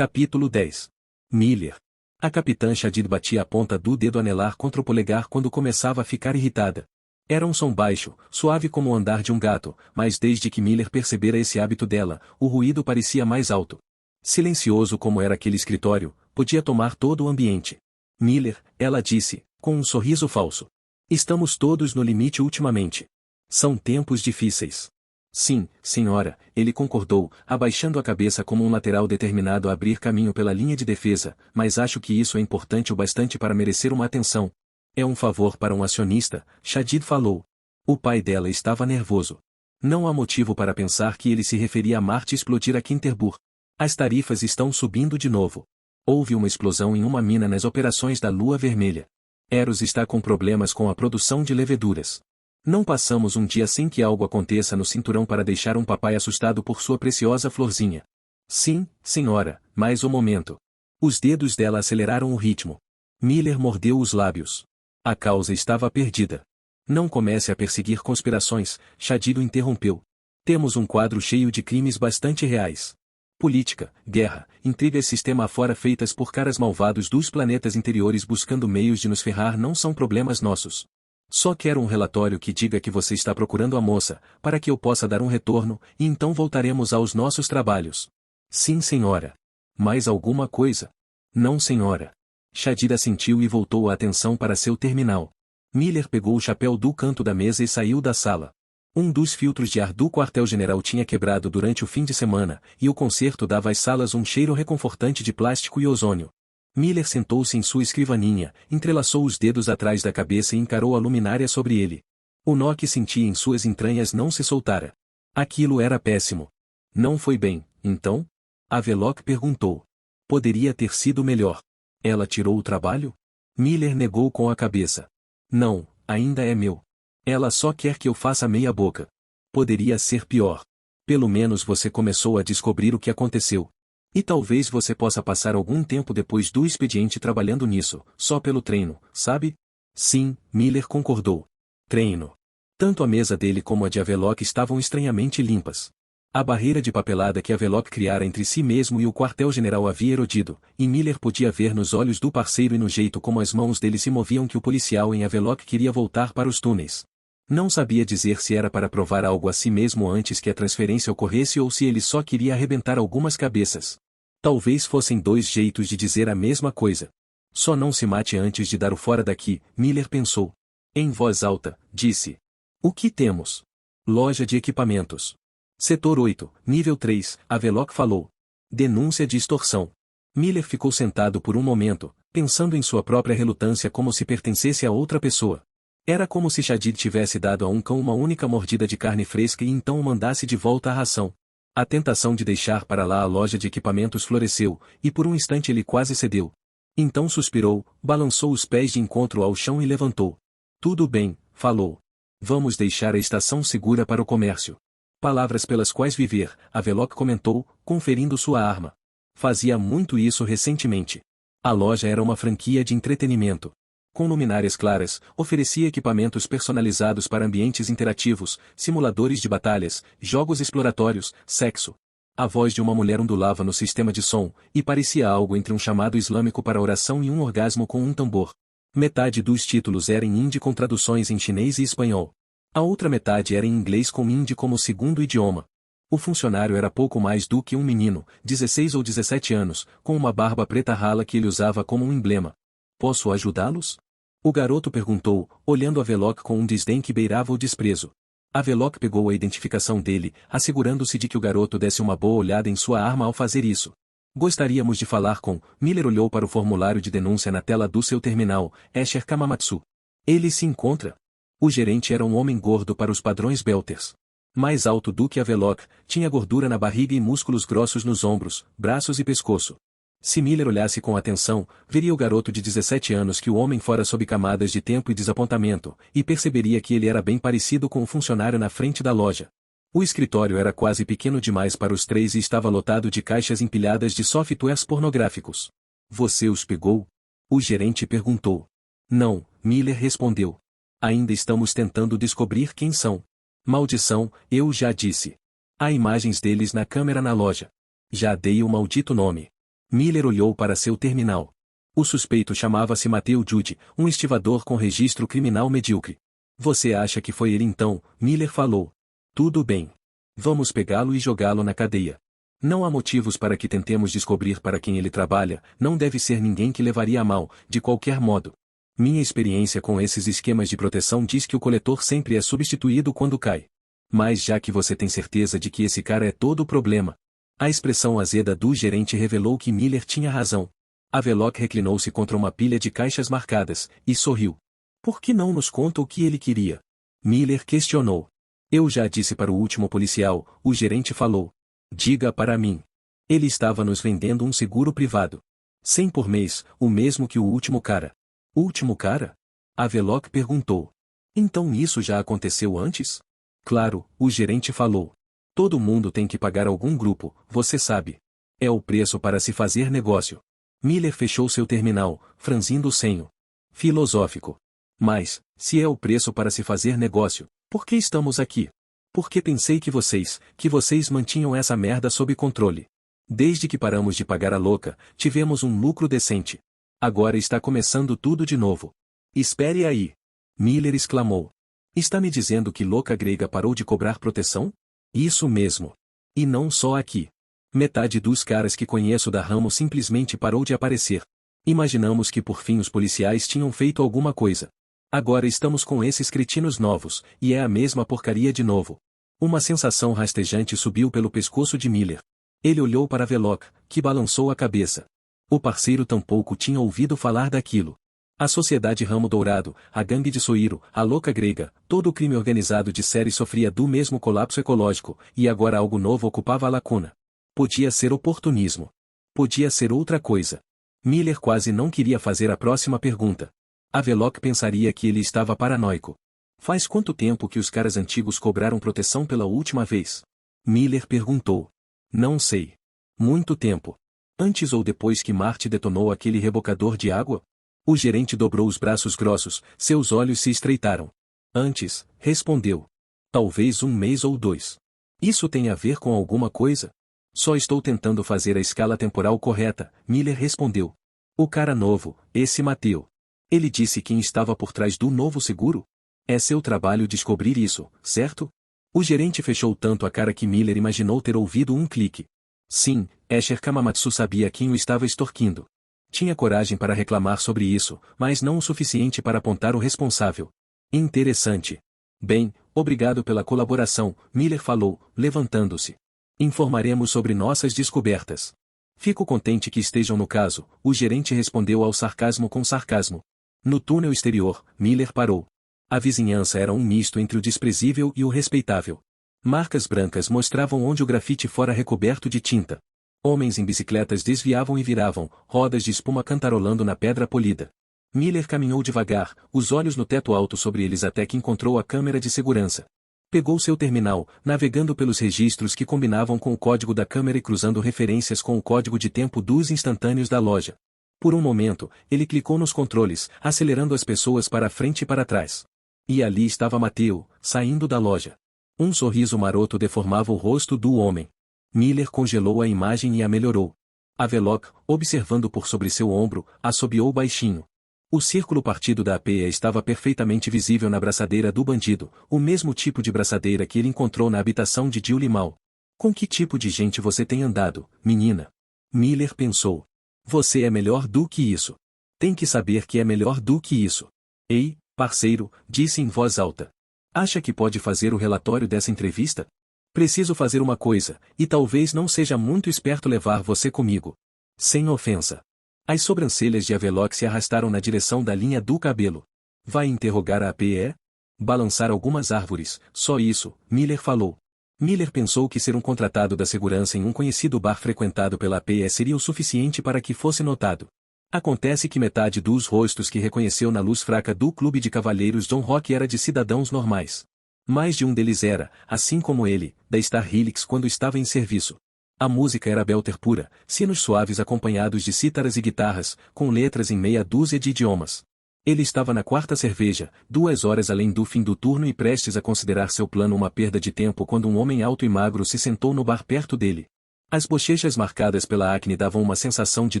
Capítulo 10. Miller. A capitã Shadid batia a ponta do dedo anelar contra o polegar quando começava a ficar irritada. Era um som baixo, suave como o andar de um gato, mas desde que Miller percebera esse hábito dela, o ruído parecia mais alto. Silencioso como era aquele escritório, podia tomar todo o ambiente. Miller, ela disse, com um sorriso falso. Estamos todos no limite ultimamente. São tempos difíceis. Sim, senhora, ele concordou, abaixando a cabeça como um lateral determinado a abrir caminho pela linha de defesa, mas acho que isso é importante o bastante para merecer uma atenção. É um favor para um acionista, Shadid falou. O pai dela estava nervoso. Não há motivo para pensar que ele se referia a Marte explodir a Kinterbur. As tarifas estão subindo de novo. Houve uma explosão em uma mina nas operações da Lua Vermelha. Eros está com problemas com a produção de leveduras. Não passamos um dia sem que algo aconteça no cinturão para deixar um papai assustado por sua preciosa florzinha. Sim, senhora, mais um momento. Os dedos dela aceleraram o ritmo. Miller mordeu os lábios. A causa estava perdida. Não comece a perseguir conspirações, Shadid o interrompeu. Temos um quadro cheio de crimes bastante reais. Política, guerra, intrigas sistema afora feitas por caras malvados dos planetas interiores buscando meios de nos ferrar não são problemas nossos. Só quero um relatório que diga que você está procurando a moça, para que eu possa dar um retorno, e então voltaremos aos nossos trabalhos. Sim, senhora. Mais alguma coisa? Não, senhora. Shadid assentiu e voltou a atenção para seu terminal. Miller pegou o chapéu do canto da mesa e saiu da sala. Um dos filtros de ar do quartel-general tinha quebrado durante o fim de semana, e o conserto dava às salas um cheiro reconfortante de plástico e ozônio. Miller sentou-se em sua escrivaninha, entrelaçou os dedos atrás da cabeça e encarou a luminária sobre ele. O nó que sentia em suas entranhas não se soltara. Aquilo era péssimo. Não foi bem, então? Havelock perguntou. Poderia ter sido melhor. Ela tirou o trabalho? Miller negou com a cabeça. Não, ainda é meu. Ela só quer que eu faça meia boca. Poderia ser pior. Pelo menos você começou a descobrir o que aconteceu. E talvez você possa passar algum tempo depois do expediente trabalhando nisso, só pelo treino, sabe? Sim, Miller concordou. Treino. Tanto a mesa dele como a de Havelock estavam estranhamente limpas. A barreira de papelada que Havelock criara entre si mesmo e o quartel-general havia erodido, e Miller podia ver nos olhos do parceiro e no jeito como as mãos dele se moviam que o policial em Havelock queria voltar para os túneis. Não sabia dizer se era para provar algo a si mesmo antes que a transferência ocorresse ou se ele só queria arrebentar algumas cabeças. Talvez fossem dois jeitos de dizer a mesma coisa. Só não se mate antes de dar o fora daqui, Miller pensou. Em voz alta, disse. O que temos? Loja de equipamentos. Setor 8, nível 3, Havelock falou. Denúncia de extorsão. Miller ficou sentado por um momento, pensando em sua própria relutância como se pertencesse a outra pessoa. Era como se Shadid tivesse dado a um cão uma única mordida de carne fresca e então o mandasse de volta à ração. A tentação de deixar para lá a loja de equipamentos floresceu, e por um instante ele quase cedeu. Então suspirou, balançou os pés de encontro ao chão e levantou. Tudo bem, falou. Vamos deixar a estação segura para o comércio. Palavras pelas quais viver, Havelock comentou, conferindo sua arma. Fazia muito isso recentemente. A loja era uma franquia de entretenimento. Com luminárias claras, oferecia equipamentos personalizados para ambientes interativos, simuladores de batalhas, jogos exploratórios, sexo. A voz de uma mulher ondulava no sistema de som, e parecia algo entre um chamado islâmico para oração e um orgasmo com um tambor. Metade dos títulos era em hindi com traduções em chinês e espanhol. A outra metade era em inglês com hindi como segundo idioma. O funcionário era pouco mais do que um menino, 16 ou 17 anos, com uma barba preta rala que ele usava como um emblema. Posso ajudá-los? O garoto perguntou, olhando Havelock com um desdém que beirava o desprezo. Havelock pegou a identificação dele, assegurando-se de que o garoto desse uma boa olhada em sua arma ao fazer isso. Gostaríamos de falar com... Miller olhou para o formulário de denúncia na tela do seu terminal, Escher Kamamatsu. Ele se encontra? O gerente era um homem gordo para os padrões Belters. Mais alto do que Havelock, tinha gordura na barriga e músculos grossos nos ombros, braços e pescoço. Se Miller olhasse com atenção, veria o garoto de 17 anos que o homem fora sob camadas de tempo e desapontamento, e perceberia que ele era bem parecido com o funcionário na frente da loja. O escritório era quase pequeno demais para os três e estava lotado de caixas empilhadas de softwares pornográficos. Você os pegou? O gerente perguntou. Não, Miller respondeu. Ainda estamos tentando descobrir quem são. Maldição, eu já disse. Há imagens deles na câmera na loja. Já dei o maldito nome. Miller olhou para seu terminal. O suspeito chamava-se Matthew Jude, um estivador com registro criminal medíocre. Você acha que foi ele então? Miller falou. Tudo bem. Vamos pegá-lo e jogá-lo na cadeia. Não há motivos para que tentemos descobrir para quem ele trabalha, não deve ser ninguém que levaria a mal, de qualquer modo. Minha experiência com esses esquemas de proteção diz que o coletor sempre é substituído quando cai. Mas já que você tem certeza de que esse cara é todo o problema. A expressão azeda do gerente revelou que Miller tinha razão. Havelock reclinou-se contra uma pilha de caixas marcadas, e sorriu. Por que não nos conta o que ele queria? Miller questionou. Eu já disse para o último policial, o gerente falou. Diga para mim. Ele estava nos vendendo um seguro privado. 100 por mês, o mesmo que o último cara. Último cara? Havelock perguntou. Então isso já aconteceu antes? Claro, o gerente falou. Todo mundo tem que pagar algum grupo, você sabe. É o preço para se fazer negócio. Miller fechou seu terminal, franzindo o senho. Filosófico. Mas, se é o preço para se fazer negócio, por que estamos aqui? Porque pensei que vocês mantinham essa merda sob controle. Desde que paramos de pagar a louca, tivemos um lucro decente. Agora está começando tudo de novo. Espere aí. Miller exclamou. Está me dizendo que louca grega parou de cobrar proteção? Isso mesmo. E não só aqui. Metade dos caras que conheço da ramo simplesmente parou de aparecer. Imaginamos que por fim os policiais tinham feito alguma coisa. Agora estamos com esses cretinos novos, e é a mesma porcaria de novo. Uma sensação rastejante subiu pelo pescoço de Miller. Ele olhou para Havelock, que balançou a cabeça. O parceiro tampouco tinha ouvido falar daquilo. A Sociedade Ramo Dourado, a gangue de Soiro, a louca grega, todo o crime organizado de série sofria do mesmo colapso ecológico, e agora algo novo ocupava a lacuna. Podia ser oportunismo. Podia ser outra coisa. Miller quase não queria fazer a próxima pergunta. Havelock pensaria que ele estava paranoico. Faz quanto tempo que os caras antigos cobraram proteção pela última vez? Miller perguntou. Não sei. Muito tempo. Antes ou depois que Marte detonou aquele rebocador de água? O gerente dobrou os braços grossos, seus olhos se estreitaram. Antes, respondeu. Talvez 1 mês ou 2. Isso tem a ver com alguma coisa? Só estou tentando fazer a escala temporal correta, Miller respondeu. O cara novo, esse Matthew. Ele disse quem estava por trás do novo seguro? É seu trabalho descobrir isso, certo? O gerente fechou tanto a cara que Miller imaginou ter ouvido um clique. Sim, Escher Kamamatsu sabia quem o estava extorquindo. Tinha coragem para reclamar sobre isso, mas não o suficiente para apontar o responsável. Interessante. Bem, obrigado pela colaboração, Miller falou, levantando-se. Informaremos sobre nossas descobertas. Fico contente que estejam no caso, o gerente respondeu ao sarcasmo com sarcasmo. No túnel exterior, Miller parou. A vizinhança era um misto entre o desprezível e o respeitável. Marcas brancas mostravam onde o grafite fora recoberto de tinta. Homens em bicicletas desviavam e viravam, rodas de espuma cantarolando na pedra polida. Miller caminhou devagar, os olhos no teto alto sobre eles até que encontrou a câmera de segurança. Pegou seu terminal, navegando pelos registros que combinavam com o código da câmera e cruzando referências com o código de tempo dos instantâneos da loja. Por um momento, ele clicou nos controles, acelerando as pessoas para frente e para trás. E ali estava Matthew, saindo da loja. Um sorriso maroto deformava o rosto do homem. Miller congelou a imagem e a melhorou. Havelock, observando por sobre seu ombro, assobiou baixinho. O círculo partido da APE estava perfeitamente visível na braçadeira do bandido, o mesmo tipo de braçadeira que ele encontrou na habitação de Jill Limal. Com que tipo de gente você tem andado, menina? Miller pensou. Você é melhor do que isso. Tem que saber que é melhor do que isso. Ei, parceiro, disse em voz alta. Acha que pode fazer o relatório dessa entrevista? Preciso fazer uma coisa, e talvez não seja muito esperto levar você comigo. Sem ofensa. As sobrancelhas de Havelock se arrastaram na direção da linha do cabelo. Vai interrogar a APE? Balançar algumas árvores, só isso, Miller falou. Miller pensou que ser um contratado da segurança em um conhecido bar frequentado pela APE seria o suficiente para que fosse notado. Acontece que metade dos rostos que reconheceu na luz fraca do clube de cavalheiros John Rock era de cidadãos normais. Mais de um deles era, assim como ele, da Star Helix quando estava em serviço. A música era belter pura, sinos suaves acompanhados de cítaras e guitarras, com letras em meia dúzia de idiomas. Ele estava na quarta cerveja, 2 horas além do fim do turno e prestes a considerar seu plano uma perda de tempo quando um homem alto e magro se sentou no bar perto dele. As bochechas marcadas pela acne davam uma sensação de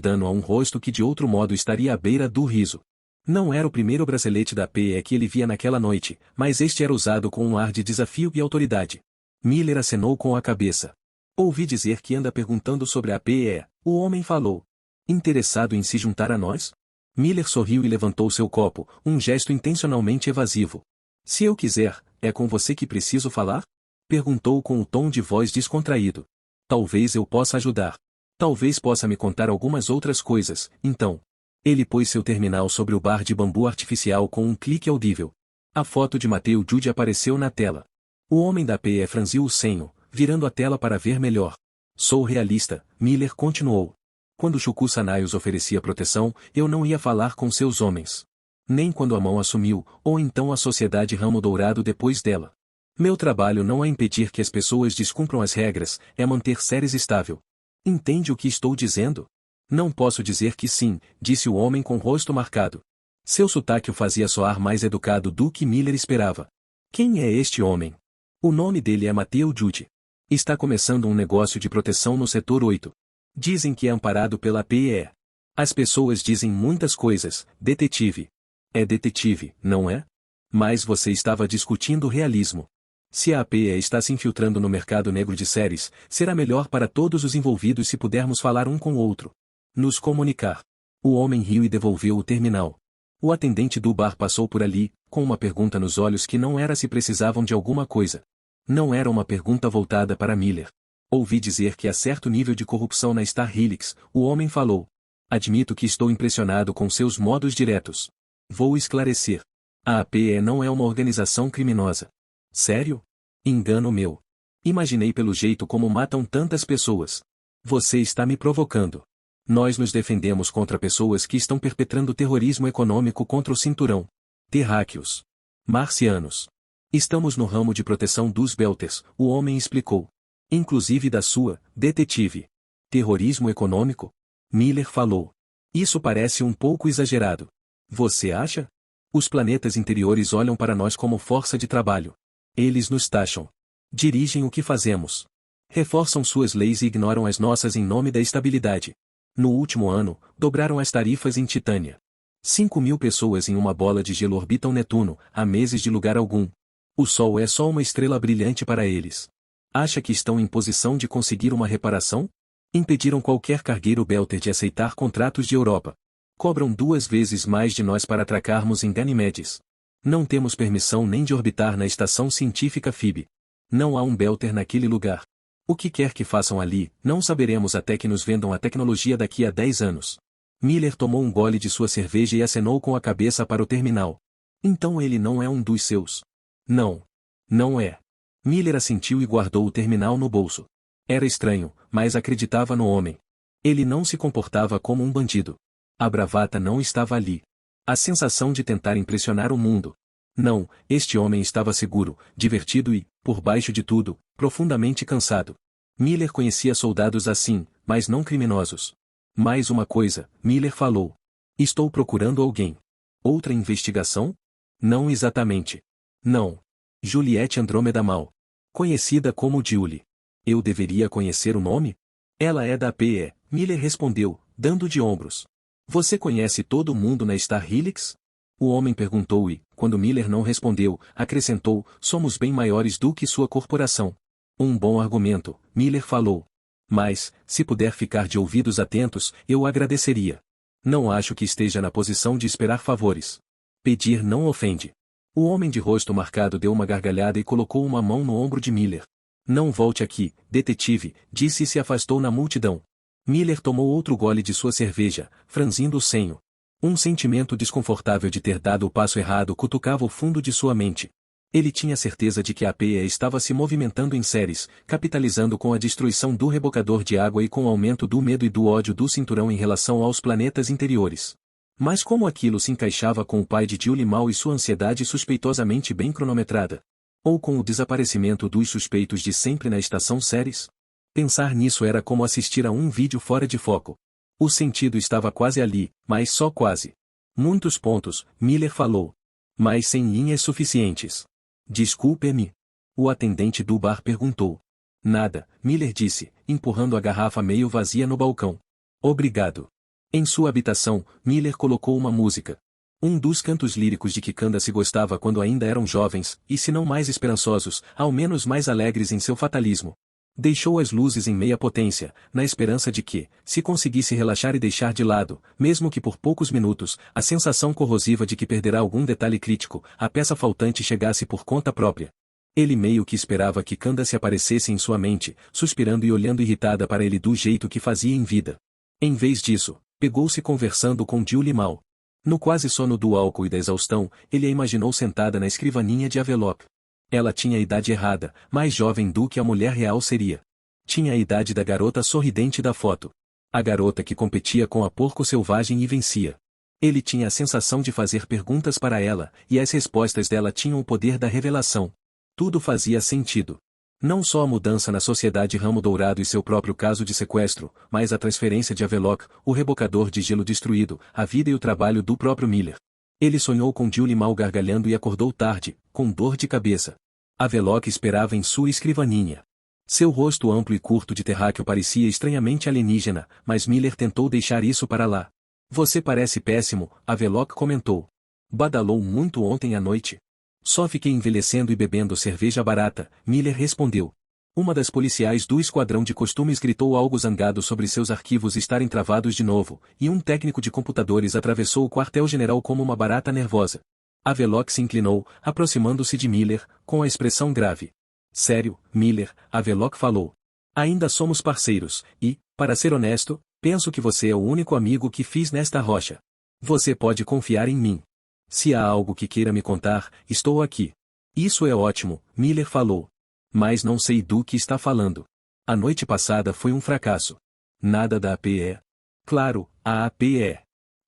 dano a um rosto que de outro modo estaria à beira do riso. Não era o primeiro bracelete da PE que ele via naquela noite, mas este era usado com um ar de desafio e autoridade. Miller acenou com a cabeça. Ouvi dizer que anda perguntando sobre a PE, o homem falou. Interessado em se juntar a nós? Miller sorriu e levantou seu copo, um gesto intencionalmente evasivo. Se eu quiser, é com você que preciso falar? Perguntou com um tom de voz descontraído. Talvez eu possa ajudar. Talvez possa me contar algumas outras coisas, então. Ele pôs seu terminal sobre o bar de bambu artificial com um clique audível. A foto de Mateo Jude apareceu na tela. O homem da PE franziu o senho, virando a tela para ver melhor. Sou realista, Miller continuou. Quando Chuku Sanaios oferecia proteção, eu não ia falar com seus homens. Nem quando a mão assumiu, ou então a sociedade Ramo Dourado depois dela. Meu trabalho não é impedir que as pessoas descumpram as regras, é manter Ceres estável. Entende o que estou dizendo? Não posso dizer que sim, disse o homem com o rosto marcado. Seu sotaque o fazia soar mais educado do que Miller esperava. Quem é este homem? O nome dele é Mateo Jude. Está começando um negócio de proteção no setor 8. Dizem que é amparado pela PE. As pessoas dizem muitas coisas, detetive. É detetive, não é? Mas você estava discutindo realismo. Se a PE está se infiltrando no mercado negro de séries, será melhor para todos os envolvidos se pudermos falar um com o outro. Nos comunicar. O homem riu e devolveu o terminal. O atendente do bar passou por ali, com uma pergunta nos olhos que não era se precisavam de alguma coisa. Não era uma pergunta voltada para Miller. Ouvi dizer que há certo nível de corrupção na Star Helix, o homem falou. Admito que estou impressionado com seus modos diretos. Vou esclarecer. A APE não é uma organização criminosa. Sério? Engano meu. Imaginei pelo jeito como matam tantas pessoas. Você está me provocando. Nós nos defendemos contra pessoas que estão perpetrando terrorismo econômico contra o cinturão. Terráqueos. Marcianos. Estamos no ramo de proteção dos Belters, o homem explicou. Inclusive da sua, detetive. Terrorismo econômico? Miller falou. Isso parece um pouco exagerado. Você acha? Os planetas interiores olham para nós como força de trabalho. Eles nos taxam. Dirigem o que fazemos. Reforçam suas leis e ignoram as nossas em nome da estabilidade. No último ano, dobraram as tarifas em Titânia. 5.000 pessoas em uma bola de gelo orbitam Netuno, há meses de lugar algum. O Sol é só uma estrela brilhante para eles. Acha que estão em posição de conseguir uma reparação? Impediram qualquer cargueiro Belter de aceitar contratos de Europa. Cobram 2 vezes mais de nós para atracarmos em Ganimedes. Não temos permissão nem de orbitar na estação científica FIB. Não há um Belter naquele lugar. O que quer que façam ali, não saberemos até que nos vendam a tecnologia daqui a 10 anos. Miller tomou um gole de sua cerveja e acenou com a cabeça para o terminal. Então ele não é um dos seus. Não. Não é. Miller assentiu e guardou o terminal no bolso. Era estranho, mas acreditava no homem. Ele não se comportava como um bandido. A bravata não estava ali. A sensação de tentar impressionar o mundo. Não, este homem estava seguro, divertido e, por baixo de tudo, profundamente cansado. Miller conhecia soldados assim, mas não criminosos. Mais uma coisa, Miller falou. Estou procurando alguém. Outra investigação? Não exatamente. Não. Juliette Andrômeda Mal. Conhecida como Julie. Eu deveria conhecer o nome? Ela é da PE, Miller respondeu, dando de ombros. Você conhece todo mundo na Star Helix? O homem perguntou e, quando Miller não respondeu, acrescentou, somos bem maiores do que sua corporação. Um bom argumento, Miller falou. Mas, se puder ficar de ouvidos atentos, eu agradeceria. Não acho que esteja na posição de esperar favores. Pedir não ofende. O homem de rosto marcado deu uma gargalhada e colocou uma mão no ombro de Miller. Não volte aqui, detetive, disse e se afastou na multidão. Miller tomou outro gole de sua cerveja, franzindo o senho. Um sentimento desconfortável de ter dado o passo errado cutucava o fundo de sua mente. Ele tinha certeza de que a PE estava se movimentando em séries, capitalizando com a destruição do rebocador de água e com o aumento do medo e do ódio do cinturão em relação aos planetas interiores. Mas como aquilo se encaixava com o pai de Julie Mal e sua ansiedade suspeitosamente bem cronometrada? Ou com o desaparecimento dos suspeitos de sempre na estação Ceres? Pensar nisso era como assistir a um vídeo fora de foco. O sentido estava quase ali, mas só quase. Muitos pontos, Miller falou. Mas sem linhas suficientes. Desculpe-me. O atendente do bar perguntou. Nada, Miller disse, empurrando a garrafa meio vazia no balcão. Obrigado. Em sua habitação, Miller colocou uma música. Um dos cantos líricos de que Candace gostava quando ainda eram jovens, e se não mais esperançosos, ao menos mais alegres em seu fatalismo. Deixou as luzes em meia potência, na esperança de que, se conseguisse relaxar e deixar de lado, mesmo que por poucos minutos, a sensação corrosiva de que perderá algum detalhe crítico, a peça faltante chegasse por conta própria. Ele meio que esperava que Candace aparecesse em sua mente, suspirando e olhando irritada para ele do jeito que fazia em vida. Em vez disso, pegou-se conversando com Julie Mal. No quase sono do álcool e da exaustão, ele a imaginou sentada na escrivaninha de Havelock. Ela tinha a idade errada, mais jovem do que a mulher real seria. Tinha a idade da garota sorridente da foto. A garota que competia com a porco selvagem e vencia. Ele tinha a sensação de fazer perguntas para ela, e as respostas dela tinham o poder da revelação. Tudo fazia sentido. Não só a mudança na sociedade Ramo Dourado e seu próprio caso de sequestro, mas a transferência de Havelock, o rebocador de gelo destruído, a vida e o trabalho do próprio Miller. Ele sonhou com Julie mal gargalhando e acordou tarde, com dor de cabeça. Havelock esperava em sua escrivaninha. Seu rosto amplo e curto de terráqueo parecia estranhamente alienígena, mas Miller tentou deixar isso para lá. Você parece péssimo, Havelock comentou. Badalou muito ontem à noite. Só fiquei envelhecendo e bebendo cerveja barata, Miller respondeu. Uma das policiais do esquadrão de costumes gritou algo zangado sobre seus arquivos estarem travados de novo, e um técnico de computadores atravessou o quartel-general como uma barata nervosa. Havelock se inclinou, aproximando-se de Miller, com a expressão grave. Sério, Miller, Havelock falou. Ainda somos parceiros, e, para ser honesto, penso que você é o único amigo que fiz nesta rocha. Você pode confiar em mim. Se há algo que queira me contar, estou aqui. Isso é ótimo, Miller falou. Mas não sei do que está falando. A noite passada foi um fracasso. Nada da APE. Claro, a APE.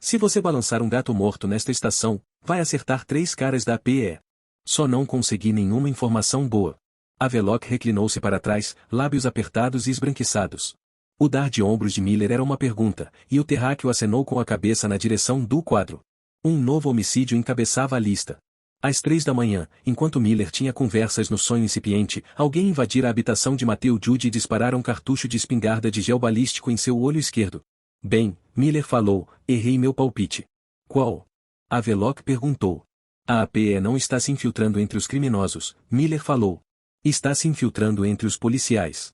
Se você balançar um gato morto nesta estação, vai acertar 3 caras da APE. Só não consegui nenhuma informação boa. Havelock reclinou-se para trás, lábios apertados e esbranquiçados. O dar de ombros de Miller era uma pergunta, e o terráqueo acenou com a cabeça na direção do quadro. Um novo homicídio encabeçava a lista. Às 3 da manhã, enquanto Miller tinha conversas no sonho incipiente, alguém invadira a habitação de Matthew Judy e disparara um cartucho de espingarda de gel balístico em seu olho esquerdo. Bem, Miller falou, errei meu palpite. Qual? Havelock perguntou. A APE não está se infiltrando entre os criminosos, Miller falou. Está se infiltrando entre os policiais.